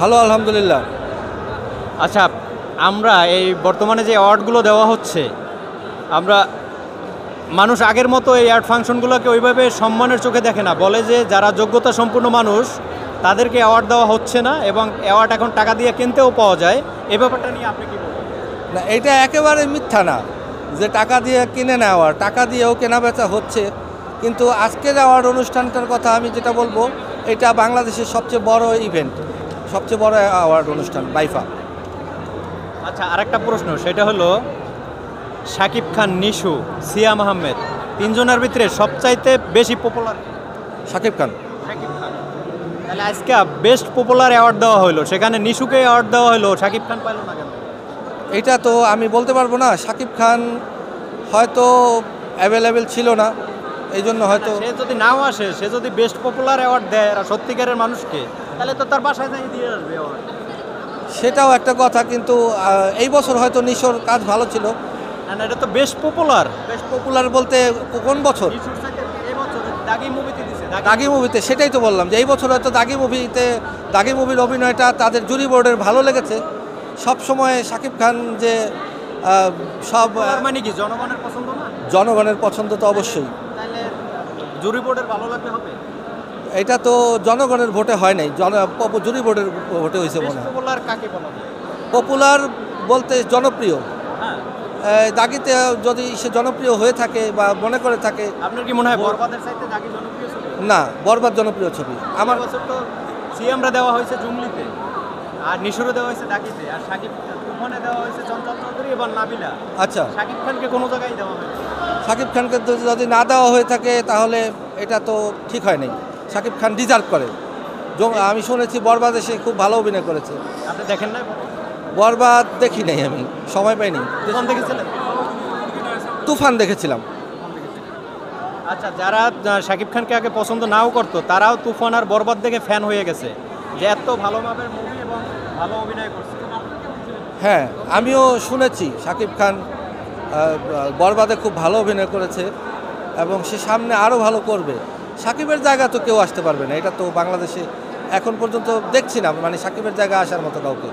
ভালো আলহামদুলিল্লাহ। আচ্ছা, আমরা এই বর্তমানে যে অ্যাওয়ার্ডগুলো দেওয়া হচ্ছে, আমরা মানুষ আগের মতো এই অ্যাওয়ার্ড ফাংশনগুলোকে ওইভাবে সম্মানের চোখে দেখে না, বলে যে যারা যোগ্যতা সম্পূর্ণ মানুষ তাদেরকে অ্যাওয়ার্ড দেওয়া হচ্ছে না এবং অ্যাওয়ার্ড এখন টাকা দিয়ে কিনতেও পাওয়া যায়। এই ব্যাপারটা নিয়ে আপনি কি বলবেন? না, এটা একেবারে মিথ্যা না যে টাকা দিয়ে কিনে নেওয়া, টাকা দিয়েও কেনা বেচা হচ্ছে। কিন্তু আজকের অ্যাওয়ার্ড অনুষ্ঠানটার কথা আমি যেটা বলবো, এটা বাংলাদেশের সবচেয়ে বড় ইভেন্ট, সবচেয়ে বড় অ্যাওয়ার্ড অনুষ্ঠান বাইফা। আচ্ছা, আরেকটা প্রশ্ন, সেটা হলো শাকিব খান, নিশু, সিয়াম আহমেদ, তিনজনের ভিতরে সবচাইতে বেশি পপুলার শাকিব খান। শাকিব খান। তাহলে আজকে বেস্ট পপুলার অ্যাওয়ার্ড দেওয়া হলো, সেখানে নিশুকে অ্যাওয়ার্ড দেওয়া হলো, শাকিব খান পাইল না কেন? এটা তো আমি বলতে পারবো না। শাকিব খান হয়তো অ্যাভেলেবেল ছিল না, এই জন্য হয়তো। সে যদি নাও আসে, সে যদি বেস্ট পপুলার অ্যাওয়ার্ড দেয় সত্যিকারের মানুষকে, তাহলে তো তার বাসায় যাই দিয়ে আসবে অ্যাওয়ার্ড। সেটাও একটা কথা, কিন্তু এই বছর হয়তো নিশোর কাজ ভালো ছিল। না না, এটা তো বেস্ট পপুলার। বেশ পপুলার বলতে কোন বছর? নিশুর সাথে এই বছর দাগি মুভিতে দিছে। দাগি মুভিতে, সেটাই তো বললাম যে এই বছর হয়তো দাগি মুভির অভিনয়টা তাদের জুরি বোর্ডের ভালো লেগেছে। সব সময় শাকিব খান যে সব মানে কি জনগণের পছন্দ না? জনগণের পছন্দ তো অবশ্যই। তাহলে জুরি বোর্ডের ভালো লাগলে হবে? এটা তো জনগণের ভোটে হয় নাই, জুরি বোর্ডের ভোটে হয়েছে মনে হয়। পপুলার কাকে বলা হয়? পপুলার বলতে জনপ্রিয়। হ্যাঁ, দাগিতে যদি সে জনপ্রিয় হয়ে থাকে বা মনে করে থাকে। আপনার কি মনে হয় বরবাদের চাইতে দাগি জনপ্রিয় ছবি? না, বরবাদ জনপ্রিয় ছবি। আমার বছর তো সিএমরা দেওয়া হয়েছে জুমলিতে, আর নিশুরে দেওয়া হয়েছে দাগিতে, আর শাকিব তুফানে দেওয়া হয়েছে চঞ্চল চৌধুরী এবং নাবিলা। আচ্ছা, শাকিব খানকে কোনো জায়গায় দেওয়া হয়েছে? শাকিব খানকে যদি না দেওয়া হয়ে থাকে তাহলে এটা তো ঠিক হয় নাই। শাকিব খান ডিজার্ভ করে। আমি শুনেছি বরবাদে সে খুব ভালো অভিনয় করেছে। আপনি দেখেন না? বরবাদ দেখি নাই, আমি সময় পাইনি। তুফান দেখেছিলেন? তুফান দেখেছিলাম। আচ্ছা, যারা শাকিব খানকে আগে পছন্দ নাও করতো, তারাও তুফান আর বরবাদ দেখে ফ্যান হয়ে গেছে যে এত ভালো মাপের মুভি এবং ভালো অভিনয় করছে। হ্যাঁ, আমিও শুনেছি শাকিব খান বরবাদে খুব ভালো অভিনয় করেছে এবং সে সামনে আরও ভালো করবে। শাকিবের জায়গা তো কেউ আসতে পারবে না, এটা তো বাংলাদেশে এখন পর্যন্ত দেখছি না, মানে শাকিবের জায়গা আসার মতো কাউকে।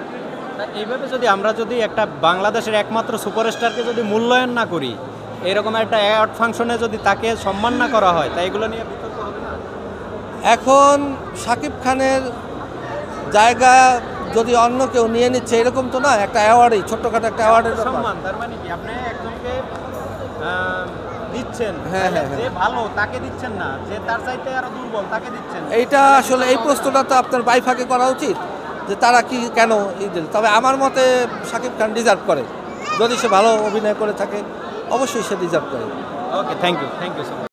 এইভাবে যদি আমরা একটা বাংলাদেশের একমাত্র সুপারস্টারকে যদি মূল্যায়ন না করি, এরকম একটা অ্যাওয়ার্ড ফাংশনে যদি তাকে সম্মান না করা হয়, তাই এগুলো নিয়ে বিতর্ক হবে না? এখন শাকিব খানের জায়গা যদি অন্য কেউ নিয়ে নিচ্ছে এরকম তো না, একটা অ্যাওয়ার্ডই, ছোট্টখাটো একটা অ্যাওয়ার্ডের সম্মান। তার মানে কি আপনি একজনকে দিচ্ছেন, হ্যাঁ, যে ভালো তাকে দিচ্ছেন না, যে তার চাইতে আরো দুর্বল তাকে দিচ্ছেন? এইটা আসলে এই প্রশ্নটা তো আপনার বাইফাকে করা উচিত যে তারা কি কেন এই দিল। তবে আমার মতে শাকিব খান ডিজার্ভ করে, যদি সে ভালো অভিনয় করে থাকে অবশ্যই সে ডিজার্ভ করে। ওকে, থ্যাংক ইউ সো মাচ।